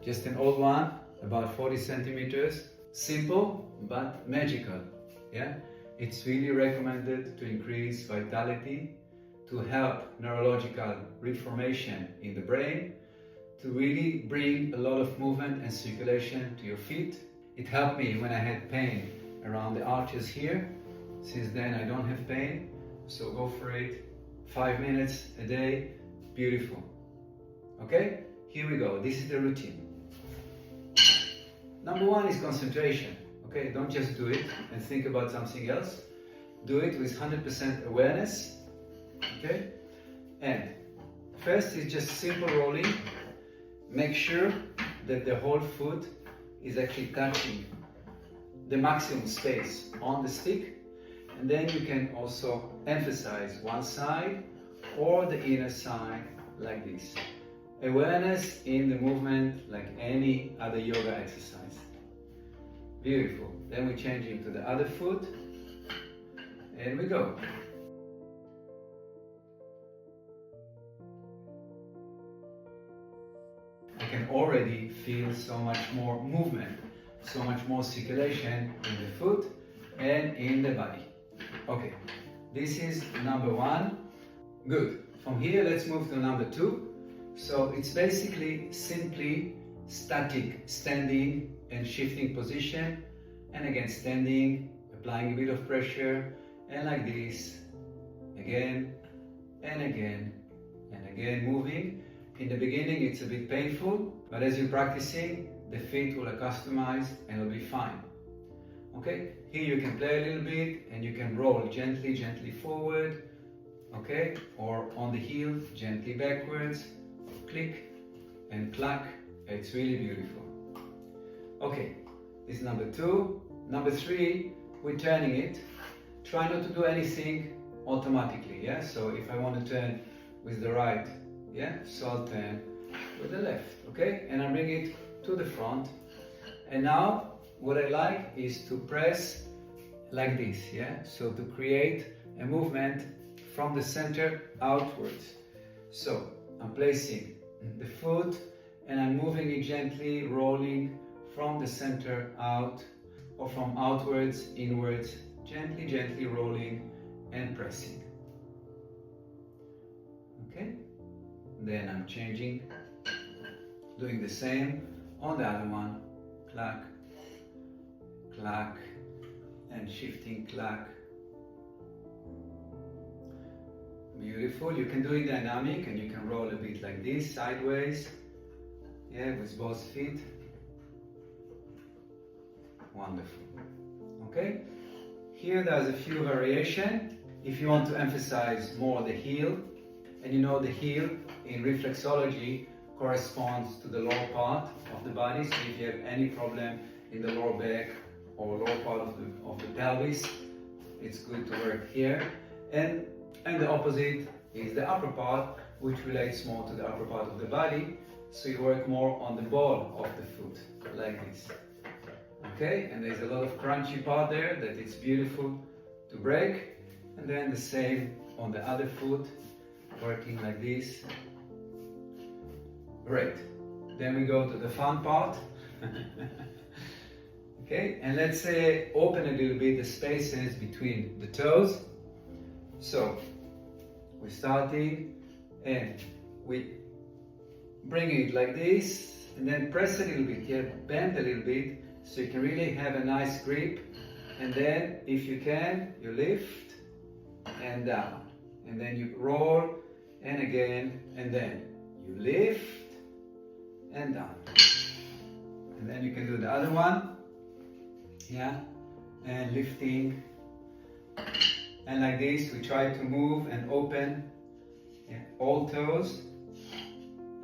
just an old one, about 40 centimeters. Simple but magical. Yeah, it's really recommended to increase vitality, to help neurological reformation in the brain, to really bring a lot of movement and circulation to your feet. It helped me when I had pain around the arches here. Since then I don't have pain, so go for it. 5 minutes a day, beautiful. Okay, here we go. This is the routine. Number one is concentration. Okay, don't just do it and think about something else. Do it with 100% awareness. Okay, and first is just simple rolling. Make sure that the whole foot is actually touching the maximum space on the stick, and then you can also emphasize one side or the inner side like this. Awareness in the movement like any other yoga exercise. Beautiful. Then we change into the other foot and we go. I can already feel so much more movement, so much more circulation in the foot and in the body. Okay, this is number one. Good. From here, let's move to number two. So it's basically simply static standing and shifting position, and again standing, applying a bit of pressure, and like this, again and again and again, moving. In the beginning it's a bit painful, but as you're practicing, the feet will accustomize and it'll be fine. Okay, here you can play a little bit and you can roll gently forward, okay, or on the heel, gently backwards, click and clack. It's really beautiful. Okay, this is number two. Number three, we're turning it. Try not to do anything automatically, yeah? So if I want to turn with the right, yeah, so I'll turn with the left, okay? And I bring it to the front. And now what I like is to press like this, yeah? So to create a movement from the center outwards. So I'm placing the foot and I'm moving it gently, rolling from the center out or from outwards, inwards, gently rolling and pressing. Okay? Then I'm changing, doing the same on the other one. Clack, clack, and shifting, clack. Beautiful. You can do it dynamic and you can roll a bit like this, sideways. Yeah, with both feet. Wonderful. Okay? Here there's a few variations. If you want to emphasize more the heel, and you know the heel in reflexology corresponds to the lower part of the body. So if you have any problem in the lower back or lower part of the pelvis, it's good to work here. And the opposite is the upper part, which relates more to the upper part of the body. So you work more on the ball of the foot, like this. Okay, and there's a lot of crunchy part there that it's beautiful to break. And then the same on the other foot, working like this. Great. Then we go to the fun part. Okay, and let's say open a little bit the spaces between the toes. So we're starting and we bring it like this and then press a little bit here, bend a little bit so you can really have a nice grip. And then if you can, you lift and down, and then you roll and again, and then you lift and down, and then you can do the other one, yeah, and lifting, and like this we try to move and open, yeah, all toes.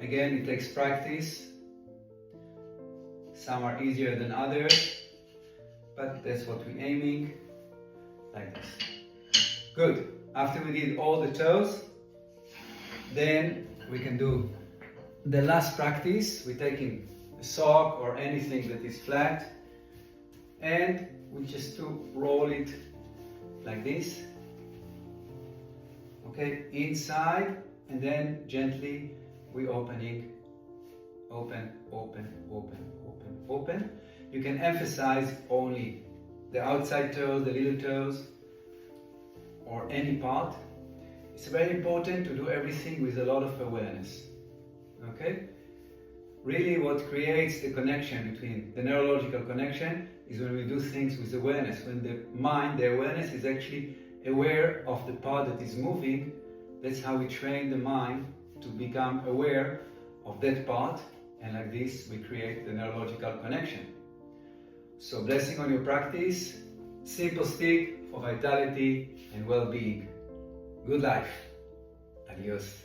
Again, it takes practice. Some are easier than others, but that's what we're aiming, like this. Good. After we did all the toes, then we can do the last practice. We're taking a sock or anything that is flat, and we just to roll it like this. Okay, inside, and then gently we opening open, open, open, open, open. You can emphasize only the outside toes, the little toes, or any part. It's very important to do everything with a lot of awareness. Okay? Really what creates the connection between the neurological connection is when we do things with awareness. When the mind, the awareness is actually aware of the part that is moving. That's how we train the mind to become aware of that part, and like this we create the neurological connection. So blessing on your practice, simple stick for vitality and well-being. Good life. Adios.